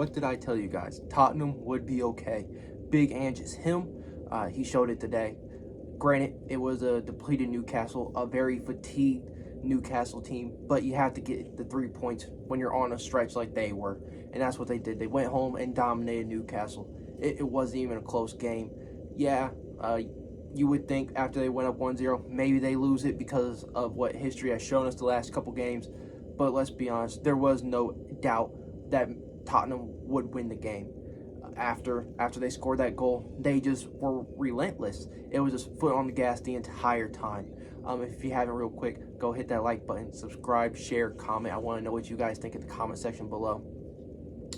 what did I tell you guys? Tottenham would be okay. Big Ange is him. He showed it today. Granted, it was a depleted Newcastle, a very fatigued Newcastle team, but you have to get the 3 points when you're on a stretch like they were, and that's what they did. They went home and dominated Newcastle. It wasn't even a close game. Yeah, you would think after they went up 1-0, maybe they lose it because of what history has shown us the last couple games, but let's be honest, there was no doubt that Tottenham would win the game. After they scored that goal, they just were relentless. It was just foot on the gas the entire time. If you haven't, real quick, go hit that like button, subscribe, share, comment. I want to know what you guys think in the comment section below.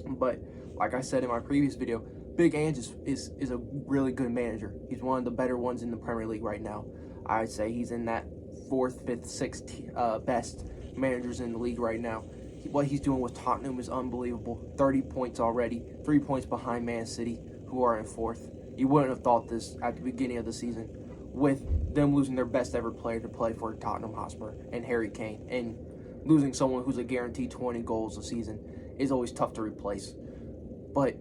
But like I said in my previous video, Big Ange is a really good manager. He's one of the better ones in the Premier League right now. I'd say he's in that 4th, 5th, 6th best managers in the league right now. What he's doing with Tottenham is unbelievable. 30 points already, 3 points behind Man City, who are in 4th. You wouldn't have thought this at the beginning of the season, with them losing their best ever player to play for Tottenham Hotspur and Harry Kane, and losing someone who's a guaranteed 20 goals a season is always tough to replace. But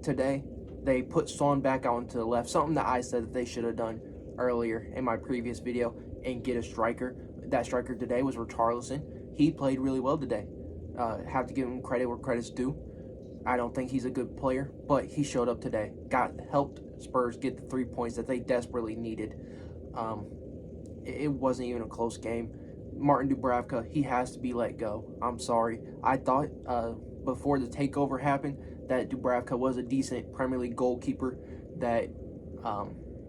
today, they put Son back out into the left, something that I said that they should have done earlier in my previous video, and get a striker. That striker today was Richarlison. He played really well today. Have to give him credit where credit's due. I don't think he's a good player, but he showed up today. Helped Spurs get the 3 points that they desperately needed. It wasn't even a close game. Martin Dubravka, he has to be let go. I'm sorry. I thought before the takeover happened that Dubravka was a decent Premier League goalkeeper. That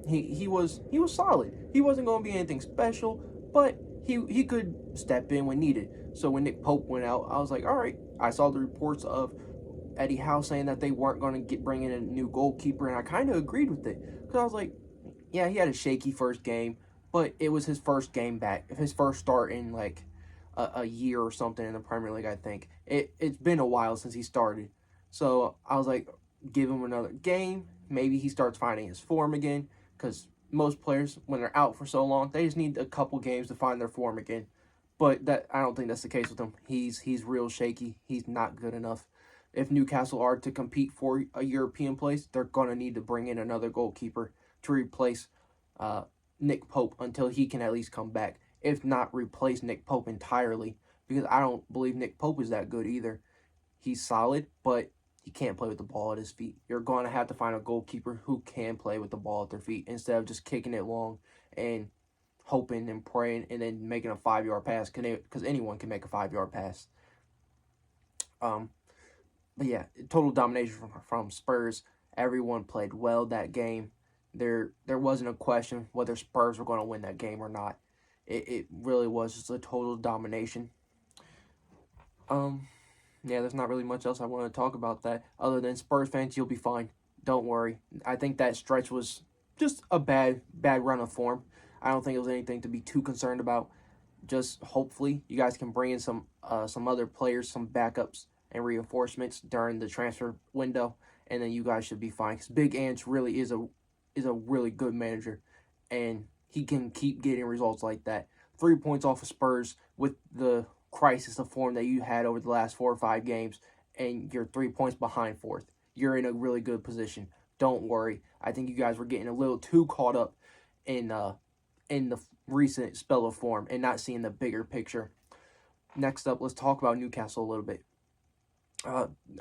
he was solid. He wasn't going to be anything special, but he could step in when needed. So when Nick Pope went out, I was like, all right. I saw the reports of Eddie Howe saying that they weren't going to bring in a new goalkeeper, and I kind of agreed with it. Because I was like, yeah, he had a shaky first game, but it was his first game back, his first start in like a year or something in the Premier League, I think. It's been a while since he started. So I was like, give him another game. Maybe he starts finding his form again, because most players, when they're out for so long, they just need a couple games to find their form again. But I don't think that's the case with him. He's real shaky. He's not good enough. If Newcastle are to compete for a European place, they're going to need to bring in another goalkeeper to replace Nick Pope until he can at least come back. If not, replace Nick Pope entirely, because I don't believe Nick Pope is that good either. He's solid, but he can't play with the ball at his feet. You're going to have to find a goalkeeper who can play with the ball at their feet instead of just kicking it long and hoping and praying and then making a 5-yard pass, because anyone can make a 5-yard pass. But yeah, total domination from Spurs. Everyone played well that game. There wasn't a question whether Spurs were going to win that game or not. It really was just a total domination. Yeah, there's not really much else I want to talk about that, other than Spurs fans, you'll be fine. Don't worry. I think that stretch was just a bad run of form. I don't think it was anything to be too concerned about. Just hopefully you guys can bring in some other players, some backups and reinforcements during the transfer window, and then you guys should be fine. Because Big Ange really is a really good manager, and he can keep getting results like that. 3 points off of Spurs with the crisis of form that you had over the last 4 or 5 games, and you're 3 points behind 4th. You're in a really good position. Don't worry. I think you guys were getting a little too caught up in the recent spell of form and not seeing the bigger picture. Next up, let's talk about Newcastle a little bit.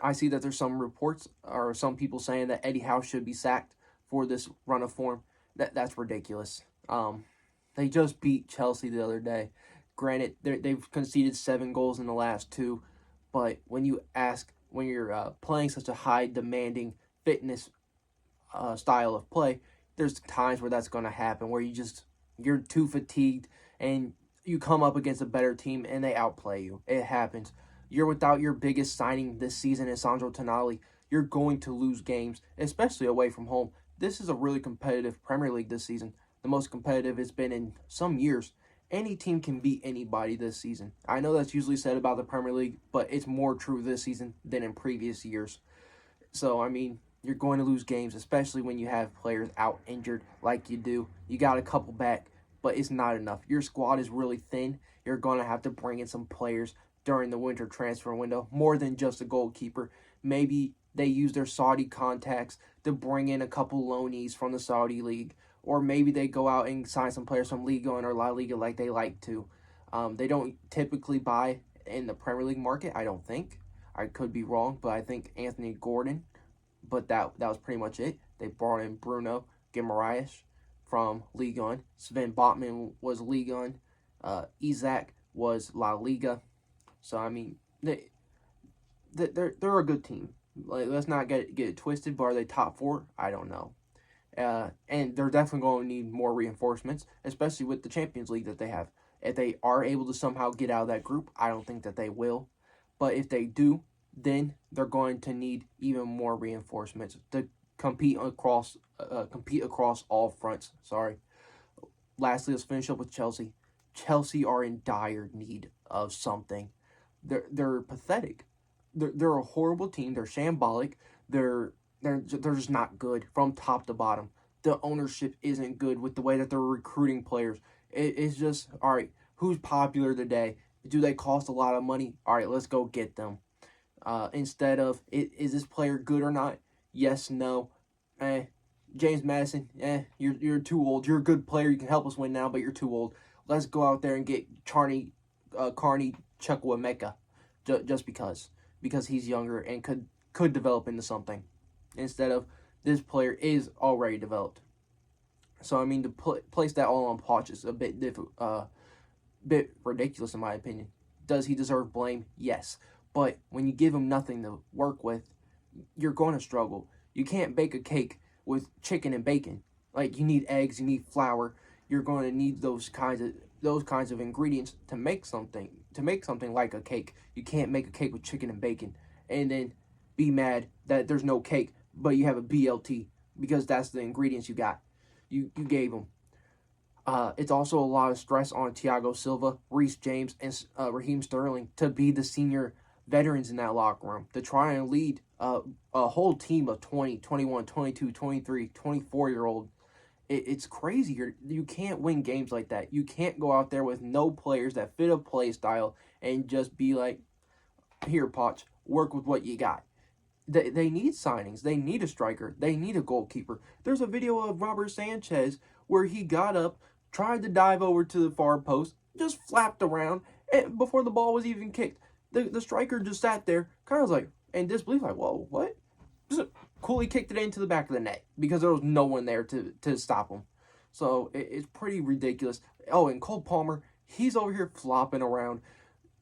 I see that there's some reports or some people saying that Eddie Howe should be sacked for this run of form. That's ridiculous. They just beat Chelsea the other day. Granted, they've conceded 7 goals in the last 2, but when you're playing such a high demanding fitness style of play, there's times where that's going to happen, where you're too fatigued and you come up against a better team and they outplay you. It happens. You're without your biggest signing this season in Sandro Tonali. You're going to lose games, especially away from home. This is a really competitive Premier League this season. The most competitive it's been in some years. Any team can beat anybody this season. I know that's usually said about the Premier League, but it's more true this season than in previous years. So, I mean, you're going to lose games, especially when you have players out injured like you do. You got a couple back, but it's not enough. Your squad is really thin. You're going to have to bring in some players during the winter transfer window, more than just a goalkeeper. maybe they use their Saudi contacts to bring in a couple loanees from the Saudi league, or maybe they go out and sign some players from Liga or La Liga like they like to. They don't typically buy in the Premier League market, I don't think. I could be wrong, but I think Anthony Gordon, but that was pretty much it. They brought in Bruno Guimaraes from Ligue 1. Sven Botman was Ligue 1. Isaac was La Liga. So, I mean, they're a good team. Like, let's not get it twisted, but are they top 4? I don't know. And they're definitely going to need more reinforcements, especially with the Champions League that they have. If they are able to somehow get out of that group, I don't think that they will. But if they do, then they're going to need even more reinforcements to compete across all fronts. Sorry. Lastly, let's finish up with Chelsea. Chelsea are in dire need of something. They're pathetic. They're a horrible team. They're shambolic. They're just not good from top to bottom. The ownership isn't good with the way that they're recruiting players. It's just, all right, who's popular today? Do they cost a lot of money? All right, let's go get them. Instead of, is this player good or not? Yes, no. James Madison, you're too old. You're a good player. You can help us win now, but you're too old. Let's go out there and get Carney Chukwuemeka just because he's younger and could develop into something. Instead of, this player is already developed. So, I mean, to place that all on Poch is a bit ridiculous in my opinion. Does he deserve blame? Yes. But when you give him nothing to work with, you're going to struggle. You can't bake a cake with chicken and bacon. Like, you need eggs, you need flour. You're going to need those kinds of ingredients to make something like a cake. You can't make a cake with chicken and bacon and then be mad that there's no cake, but you have a BLT because that's the ingredients you got. You gave them. It's also a lot of stress on Thiago Silva, Reece James, and Raheem Sterling to be the senior veterans in that locker room, to try and lead a whole team of 20, 21, 22, 23, 24-year-old. It's crazy. You can't win games like that. You can't go out there with no players that fit a play style and just be like, here, Poch, work with what you got. They need signings. They need a striker. They need a goalkeeper. There's a video of Robert Sanchez where he got up, tried to dive over to the far post, just flapped around and before the ball was even kicked. The striker just sat there, kind of like, in disbelief, like, whoa, what? Just coolly kicked it into the back of the net because there was no one there to stop him. So it's pretty ridiculous. Oh, and Cole Palmer, he's over here flopping around.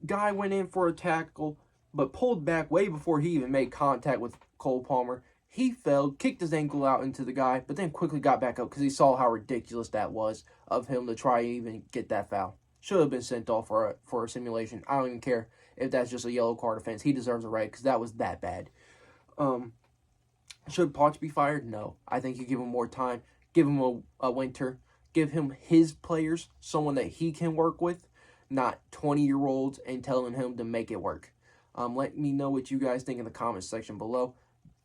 Guy went in for a tackle, but pulled back way before he even made contact with Cole Palmer. He fell, kicked his ankle out into the guy, but then quickly got back up because he saw how ridiculous that was of him to try and even get that foul. Should have been sent off for a simulation. I don't even care if that's just a yellow card offense. He deserves a red because that was that bad. Should Poch be fired? No. I think you give him more time. Give him a winter. Give him his players, someone that he can work with, not 20-year-olds and telling him to make it work. Let me know what you guys think in the comments section below.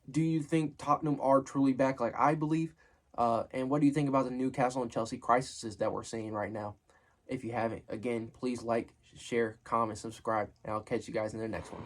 Do you think Tottenham are truly back like I believe? And what do you think about the Newcastle and Chelsea crises that we're seeing right now? If you haven't, again, please like, share, comment, subscribe, and I'll catch you guys in the next one.